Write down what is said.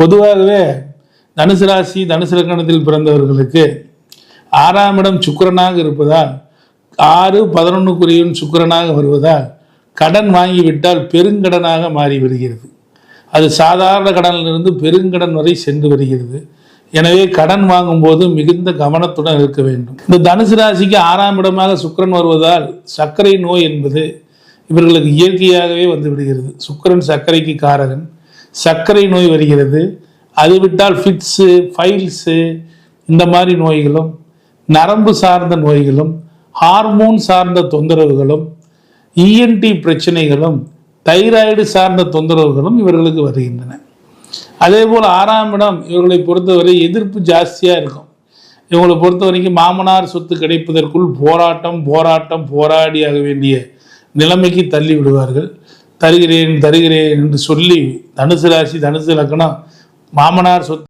பொதுவாகவே தனுசு ராசி தனுசு லக்னத்தில் பிறந்தவர்களுக்கு 6ஆம் இடம் சுக்கிரனாக இருப்பதால் 6-11 சுக்கிரனாக வருவதால் கடன் வாங்கிவிட்டால் பெருங்கடனாக மாறி வருகிறது. அது சாதாரண கடனிலிருந்து பெருங்கடன் வரை சென்று வருகிறது. எனவே கடன் வாங்கும்போது மிகுந்த கவனத்துடன் இருக்க வேண்டும். இந்த தனுசு ராசிக்கு 6ஆம் இடமாக சுக்கிரன் வருவதால் சர்க்கரை நோய் என்பது இவர்களுக்கு இயற்கையாகவே வந்து விடுகிறது. சுக்கிரன் சர்க்கரைக்கு காரகன். சர்க்கரை நோய் வருகிறது. அது விட்டால் ஃபிட்ஸு, ஃபைல்ஸு, இந்த மாதிரி நோய்களும், நரம்பு சார்ந்த நோய்களும், ஹார்மோன் சார்ந்த தொந்தரவுகளும், இஎன்டி பிரச்சனைகளும், தைராய்டு சார்ந்த தொந்தரவுகளும் இவர்களுக்கு வருகின்றன. அதே போல் 6ஆம் இடம் இவர்களை பொறுத்தவரை எதிர்ப்பு ஜாஸ்தியாக இருக்கும். இவங்களை பொறுத்த வரைக்கும் மாமனார் சொத்து கிடைப்பதற்குள் போராடியாக வேண்டிய நிலைமைக்கு தள்ளி விடுவார்கள். தருகிறேன் என்று சொல்லி தனுசு ராசி தனுசு லக்னம் மாமனார் சொத்து